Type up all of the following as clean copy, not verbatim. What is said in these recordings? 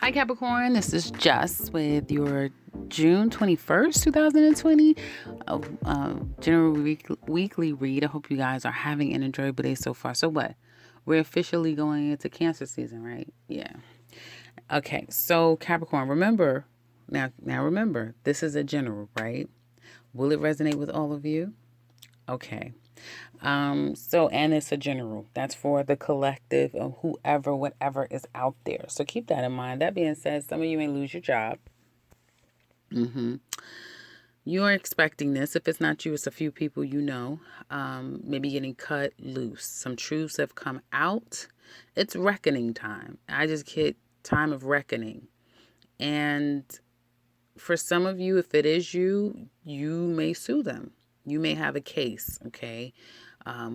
Hi Capricorn, this is Jess with your June 21st, 2020 general weekly read. I hope you guys are having an enjoyable day so far. So what? We're officially going into Cancer season, right? Yeah. Okay, so Capricorn, remember, now remember, this is a general, right? Will it resonate with all of you? Okay. And it's a general. That's for the collective of whoever, whatever is out there. So keep that in mind. That being said, some of you may lose your job. You are expecting this. If it's not you, it's a few people you know. Maybe getting cut loose. Some truths have come out. It's reckoning time. I just hit time of reckoning. And for some of you, if it is you, you may sue them. You may have a case, okay,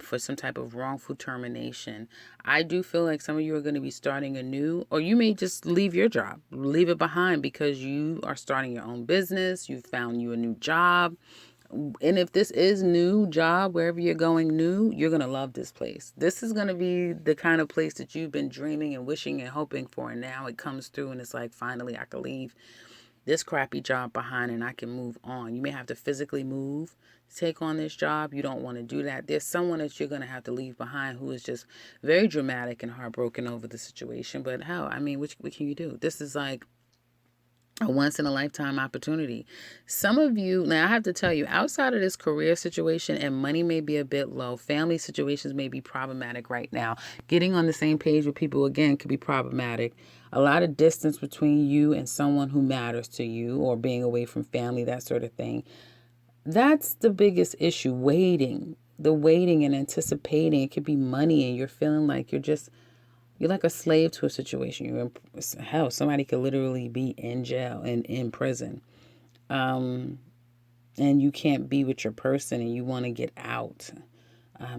for some type of wrongful termination. I do feel like some of you are going to be starting anew, or you may just leave your job, leave it behind because you are starting your own business. You found you a new job. And if this is new job, wherever you're going new, you're going to love this place. This is going to be the kind of place that you've been dreaming and wishing and hoping for. And now it comes through and it's like, finally, I can leave this crappy job behind and I can move on. You may have to physically move to take on this job. You don't want to do that. There's someone that you're going to have to leave behind who is just very dramatic and heartbroken over the situation. But hell, I mean, what can you do? This is like a once in a lifetime opportunity. Some of you, now I have to tell you, outside of this career situation and money may be a bit low, family situations may be problematic right now. Getting on the same page with people again could be problematic. A lot of distance between you and someone who matters to you, or being away from family, that sort of thing. That's the biggest issue. The waiting and anticipating. It could be money and you're feeling like you're like a slave to a situation. Hell, somebody could literally be in jail and in prison. And you can't be with your person and you want to get out.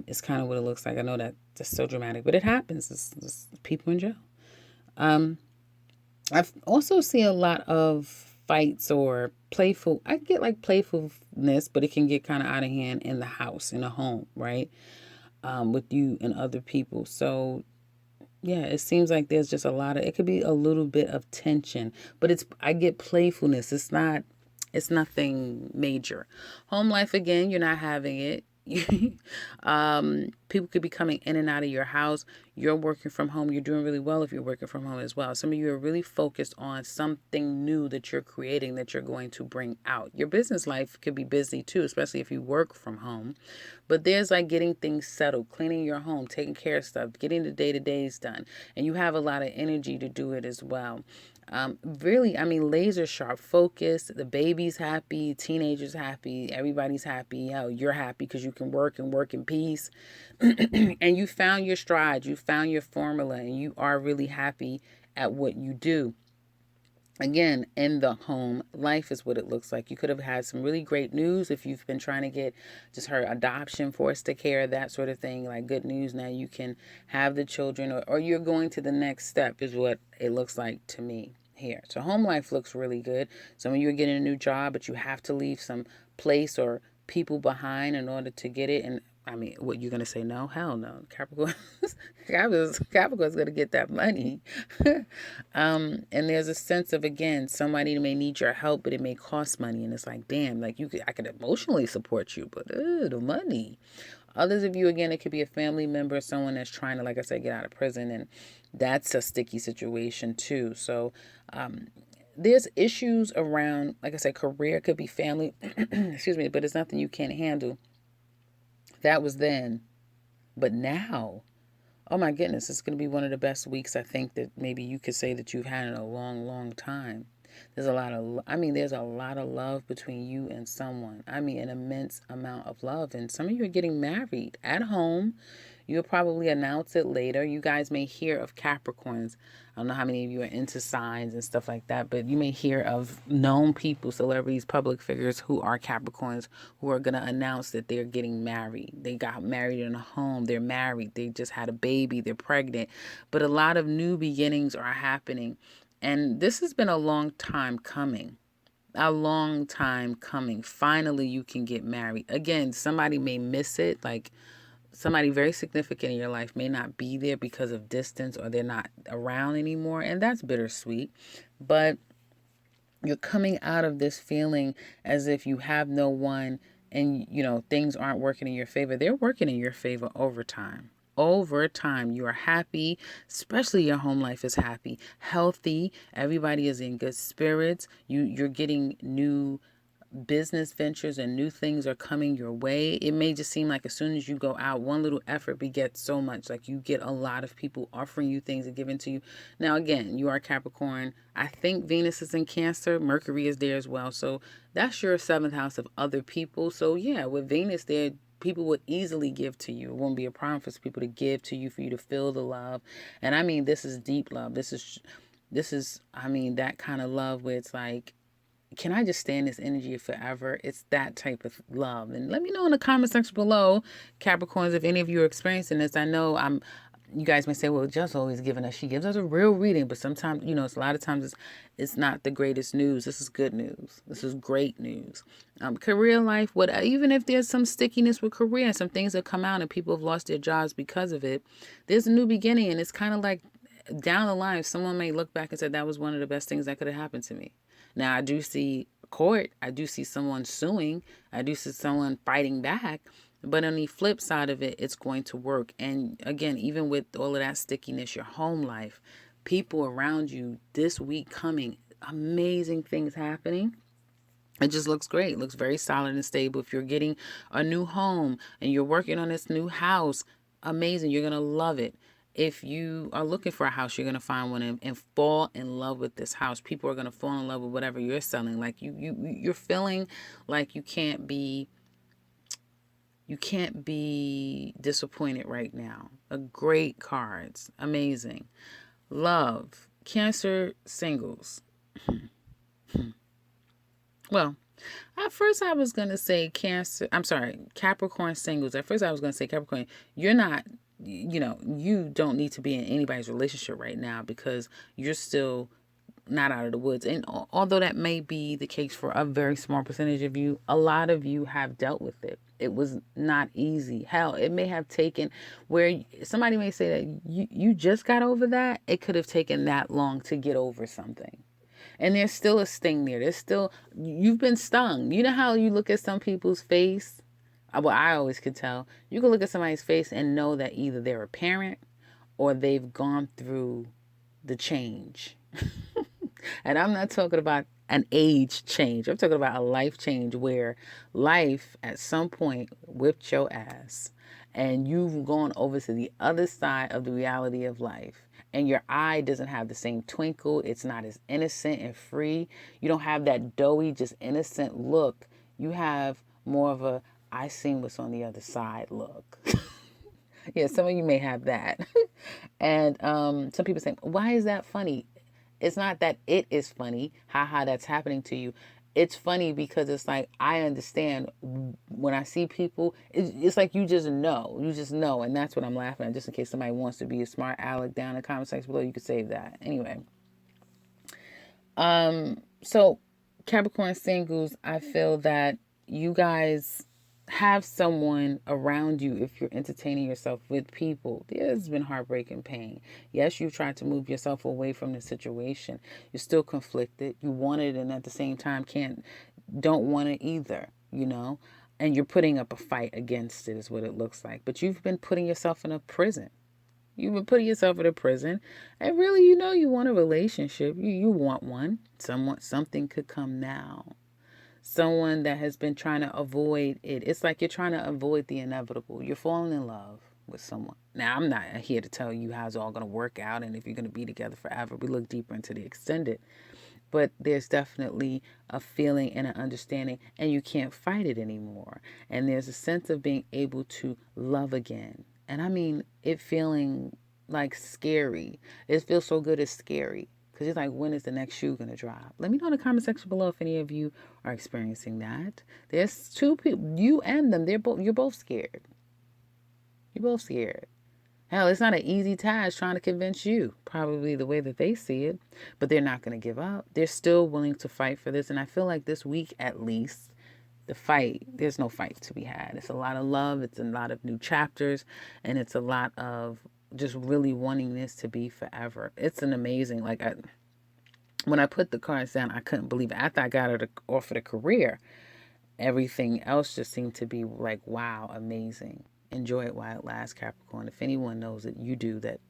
It's kind of what it looks like. I know that that's so dramatic, but it happens. It's people in jail. I've also seen a lot of fights or playful. I get like playfulness, but it can get kind of out of hand in the house, in a home, right? With you and other people. So yeah, it seems like there's just it could be a little bit of tension, but I get playfulness. It's nothing major. Home life, again, you're not having it. People could be coming in and out of your house. You're working from home. You're doing really well if you're working from home as well. Some of you are really focused on something new that you're creating that you're going to bring out. Your business life could be busy too, especially if you work from home. But there's like getting things settled, cleaning your home, taking care of stuff, getting the day-to-days done. And you have a lot of energy to do it as well. Really, I mean, laser sharp focus. The baby's happy, teenagers happy, everybody's happy. Hell, you're happy because you can work and work in peace. And you found your stride, you found your formula, and you are really happy at what you do. Again, in the home life is what it looks like. You could have had some really great news if you've been trying to get just her adoption, foster care, that sort of thing. Like good news, now you can have the children, or you're going to the next step is what it looks like to me here. So home life looks really good. Some of you are getting a new job, but you have to leave some place or people behind in order to get it. And I mean, what, you're going to say no? Hell no. Capricorn's going to get that money. And there's a sense of, again, somebody may need your help, but it may cost money. And it's like, damn, like I could emotionally support you, but the money. Others of you, again, it could be a family member, someone that's trying to, like I said, get out of prison. And that's a sticky situation too. So, there's issues around, like I said, career, could be family, excuse me, but it's nothing you can't handle. That was then. But now, oh my goodness, it's going to be one of the best weeks I think that maybe you could say that you've had in a long, long time. There's a lot of love between you and someone. I mean, an immense amount of love. And some of you are getting married at home. You'll probably announce it later. You guys may hear of Capricorns. I don't know how many of you are into signs and stuff like that, but you may hear of known people, celebrities, public figures who are Capricorns who are going to announce that they're getting married. They got married in a home. They're married. They just had a baby. They're pregnant. But a lot of new beginnings are happening. And this has been a long time coming. A long time coming. Finally, you can get married. Again, somebody may miss it. Like, somebody very significant in your life may not be there because of distance, or they're not around anymore, and that's bittersweet. But you're coming out of this feeling as if you have no one, and things aren't working in your favor. They're working in your favor over time. Over time, you are happy, especially your home life is happy, healthy. Everybody is in good spirits. You're getting new business ventures and new things are coming your way. It may just seem like as soon as you go out, one little effort begets so much. Like, you get a lot of people offering you things and giving to you. Now, again, you are Capricorn. I think Venus is in Cancer. Mercury is there as well. So that's your seventh house of other people. So yeah, with Venus there, people would easily give to you. It won't be a problem for people to give to you, for you to feel the love. And I mean, this is deep love. This is, I mean, that kind of love where it's like, can I just stay in this energy forever? It's that type of love. And let me know in the comment section below, Capricorns, if any of you are experiencing this. I know you guys may say, well, just always giving us, she gives us a real reading, but sometimes, it's a lot of times it's not the greatest news. This is good news. This is great news. Career life, even if there's some stickiness with career and some things that come out and people have lost their jobs because of it, there's a new beginning. And it's kind of like down the line, someone may look back and say, that was one of the best things that could have happened to me. Now, I do see court. I do see someone suing. I do see someone fighting back. But on the flip side of it, it's going to work. And again, even with all of that stickiness, your home life, people around you this week coming, amazing things happening. It just looks great. It looks very solid and stable. If you're getting a new home and you're working on this new house, amazing. You're going to love it. If you are looking for a house, you're going to find one and fall in love with this house. People are going to fall in love with whatever you're selling. Like you're feeling like you can't be disappointed right now. A great cards. Amazing. Love. Cancer singles. Well, at first I was going to say Capricorn singles. At first I was going to say Capricorn, you're not, you don't need to be in anybody's relationship right now because you're still not out of the woods. And although that may be the case for a very small percentage of you, a lot of you have dealt with it. It was not easy. Hell, it may have taken, where somebody may say that you just got over that. It could have taken that long to get over something. And there's still a sting there. You've been stung. You know how you look at some people's face? Well, I always could tell. You can look at somebody's face and know that either they're a parent or they've gone through the change. And I'm not talking about an age change. I'm talking about a life change where life at some point whipped your ass and you've gone over to the other side of the reality of life. And your eye doesn't have the same twinkle. It's not as innocent and free. You don't have that doughy, just innocent look. You have more of a, I seen what's on the other side look. Yeah, some of you may have that. And some people say, why is that funny? It's not that it is funny, haha, that's happening to you. It's funny because it's like, I understand when I see people, it's like you just know. And that's what I'm laughing at, just in case somebody wants to be a smart aleck down in the comment section below, you could save that. Anyway. So Capricorn singles, I feel that you guys have someone around you if you're entertaining yourself with people. There's been heartbreak and pain. Yes, you've tried to move yourself away from the situation. You're still conflicted. You want it and at the same time don't want it either, and you're putting up a fight against it is what it looks like. But you've been putting yourself in a prison. You've been putting yourself in a prison, and really, you want a relationship. You want one. Something could come now. Someone that has been trying to avoid it. It's like you're trying to avoid the inevitable. You're falling in love with someone. Now, I'm not here to tell you how it's all going to work out and if you're going to be together forever. We look deeper into the extended. But there's definitely a feeling and an understanding, and you can't fight it anymore. And there's a sense of being able to love again. And I mean, it feeling like scary. It feels so good it's scary. Because it's like, when is the next shoe going to drop? Let me know in the comment section below if any of you are experiencing that. There's two people, you and them, you're both scared. You're both scared. Hell, it's not an easy task trying to convince you, probably the way that they see it, but they're not going to give up. They're still willing to fight for this. And I feel like this week, at least, the fight, there's no fight to be had. It's a lot of love. It's a lot of new chapters. And it's a lot of just really wanting this to be forever. It's an amazing, like, when I put the cards down, I couldn't believe it. After I got her offered a career, everything else just seemed to be like, wow, amazing. Enjoy it while it lasts, Capricorn. If anyone knows it, you do, that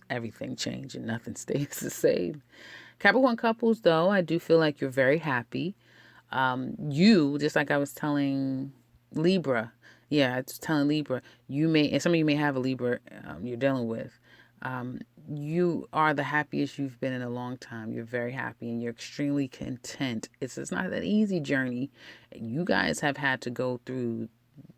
everything changes and nothing stays the same. Capricorn couples, though, I do feel like you're very happy. You, just like I was telling Libra, yeah, I was telling Libra, you may, and some of you may have a Libra you're dealing with. You are the happiest you've been in a long time. You're very happy and you're extremely content. It's not an easy journey. You guys have had to go through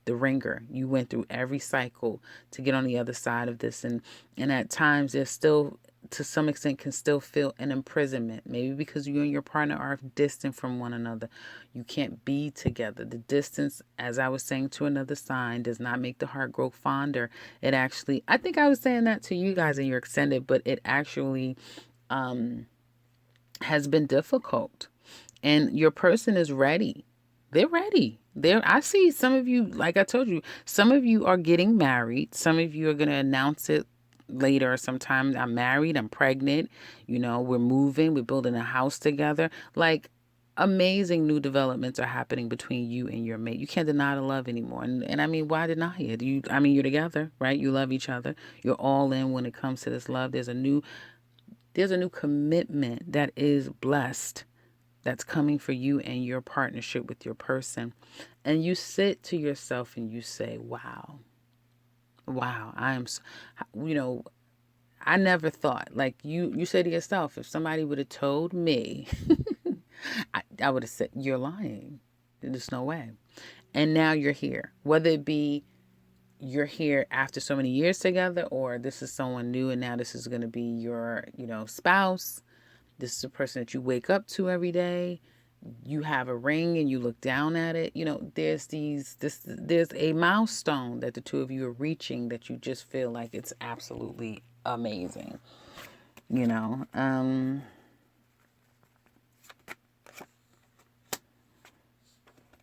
the ringer. You went through every cycle to get on the other side of this. And at times there's still, to some extent, can still feel an imprisonment. Maybe because you and your partner are distant from one another. You can't be together. The distance, as I was saying to another sign, does not make the heart grow fonder. It actually, I think I was saying that to you guys and you're extended, but it actually has been difficult. And your person is ready. They're ready. I see some of you, like I told you, some of you are getting married. Some of you are going to announce it later sometime. I'm married, I'm pregnant, we're moving, we're building a house together. Like, amazing new developments are happening between you and your mate. You can't deny the love anymore. And I mean, why deny it? You're together, right? You love each other. You're all in when it comes to this love. There's a new commitment that is blessed, that's coming for you and your partnership with your person. And you sit to yourself and you say, wow, I am, I never thought, like you say to yourself, if somebody would have told me, I would have said, you're lying. There's no way. And now you're here, whether it be you're here after so many years together, or this is someone new and now this is going to be your, spouse. This is a person that you wake up to every day. You have a ring and you look down at it. There's a milestone that the two of you are reaching that you just feel like it's absolutely amazing.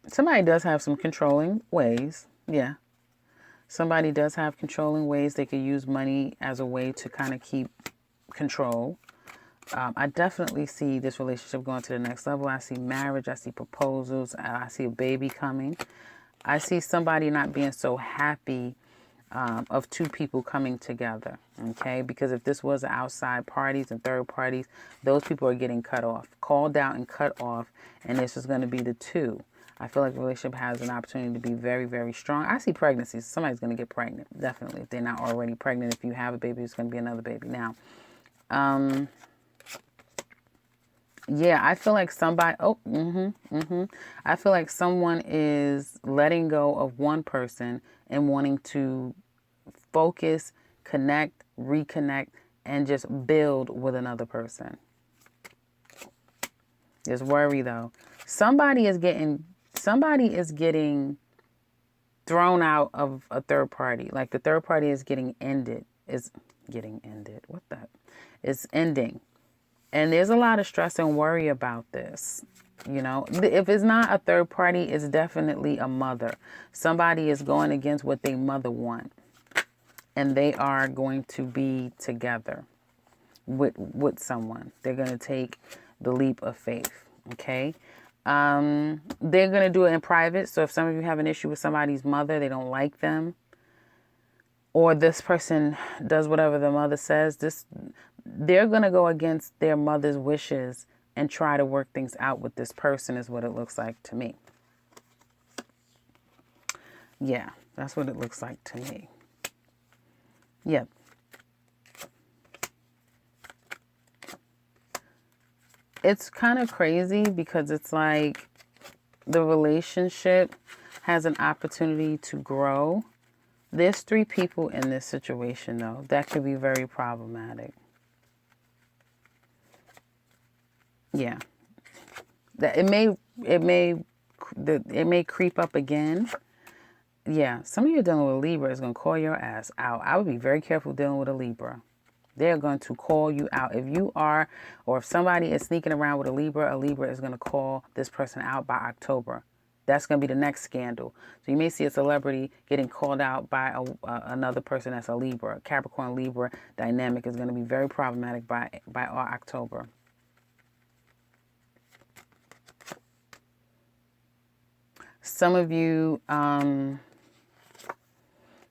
Somebody does have some controlling ways. Yeah. Somebody does have controlling ways. They could use money as a way to kind of keep control. I definitely see this relationship going to the next level. I see marriage. I see proposals. I see a baby coming. I see somebody not being so happy of two people coming together. Okay? Because if this was outside parties and third parties, those people are getting cut off, called out and cut off. And this is going to be the two. I feel like the relationship has an opportunity to be very, very strong. I see pregnancies. Somebody's going to get pregnant. Definitely. If they're not already pregnant, if you have a baby, it's going to be another baby. Now, yeah, I feel like somebody, I feel like someone is letting go of one person and wanting to focus, connect, reconnect, and just build with another person. There's worry though. Somebody is getting thrown out of a third party. Like the third party is getting ended. It's ending. And there's a lot of stress and worry about this. If it's not a third party, it's definitely a mother. Somebody is going against what their mother want. And they are going to be together with someone. They're going to take the leap of faith. Okay. They're going to do it in private. So if some of you have an issue with somebody's mother, they don't like them, or this person does whatever the mother says, they're going to go against their mother's wishes and try to work things out with this person is what it looks like to me. Yeah, that's what it looks like to me. Yep. It's kind of crazy because it's like the relationship has an opportunity to grow. There's 3 people in this situation, though. That could be very problematic. Yeah. It may creep up again. Yeah. Some of you dealing with a Libra is going to call your ass out. I would be very careful dealing with a Libra. They're going to call you out. If you are, or if somebody is sneaking around with a Libra is going to call this person out by October. That's going to be the next scandal. So you may see a celebrity getting called out by another person that's a Libra. Capricorn Libra dynamic is going to be very problematic by October. Some of you,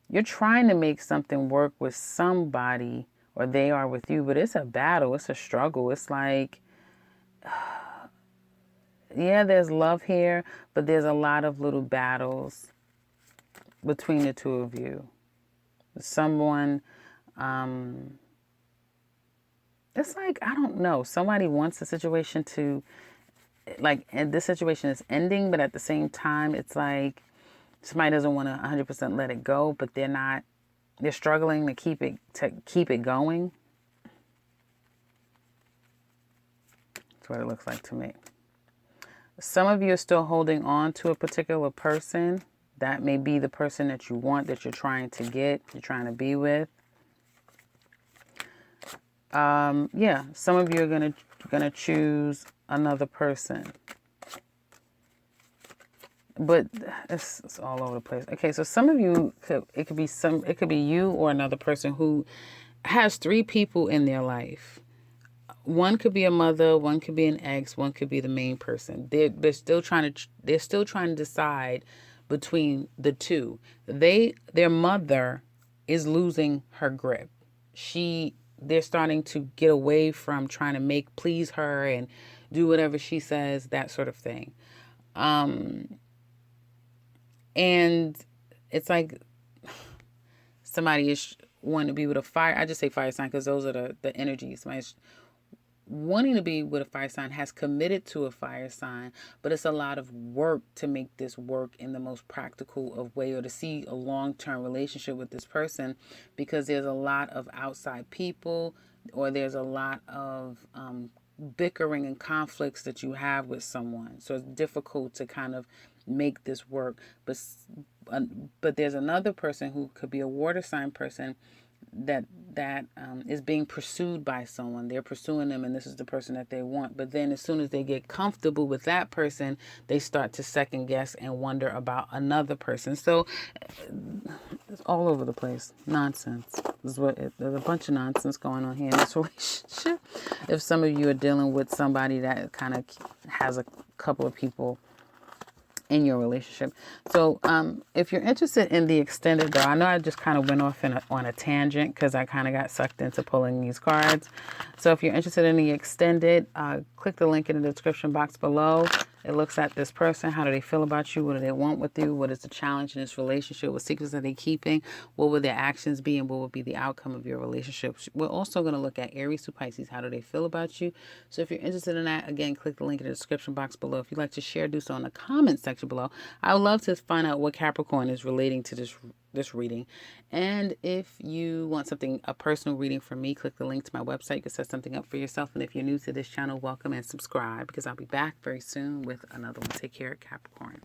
you're trying to make something work with somebody, or they are with you, but it's a battle. It's a struggle. It's like, yeah, there's love here, but there's a lot of little battles between the two of you. Someone, it's like, I don't know, somebody wants the situation to, like, and this situation is ending, but at the same time, it's like somebody doesn't want to 100% let it go, but they're struggling to keep it going. That's what it looks like to me. Some of you are still holding on to a particular person. That may be the person that you want, that you're trying to get, you're trying to be with. Yeah, some of you are gonna choose another person, but it's all over the place. Okay, so some of you it could be you or another person who has 3 people in their life. One could be a mother, one could be an ex, one could be the main person. They're still trying to decide between the two. Their mother is losing her grip. They're starting to get away from trying to please her and do whatever she says, that sort of thing. And it's like somebody is wanting to be with a fire. I just say fire sign because those are the energies. Somebody's wanting to be with a fire sign, has committed to a fire sign, but it's a lot of work to make this work in the most practical of way, or to see a long-term relationship with this person, because there's a lot of outside people, or there's a lot of bickering and conflicts that you have with someone. So it's difficult to kind of make this work. But there's another person who could be a water sign person that is being pursued by someone. They're pursuing them, and this is the person that they want. But then as soon as they get comfortable with that person, they start to second guess and wonder about another person. So it's all over the place. Nonsense. There's a bunch of nonsense going on here in this relationship. If some of you are dealing with somebody that kind of has a couple of people in your relationship. So if you're interested in the extended, though, I know I just kind of went off on a tangent because I kind of got sucked into pulling these cards. So if you're interested in the extended, click the link in the description box below. It looks at this person. How do they feel about you? What do they want with you? What is the challenge in this relationship? What secrets are they keeping? What will their actions be? And what will be the outcome of your relationship? We're also going to look at Aries to Pisces. How do they feel about you? So if you're interested in that, again, click the link in the description box below. If you'd like to share, do so in the comment section below. I would love to find out what Capricorn is relating to this reading. And if you want a personal reading from me, click the link to my website. You can set something up for yourself. And if you're new to this channel, welcome and subscribe, because I'll be back very soon with another one. Take care, Capricorn.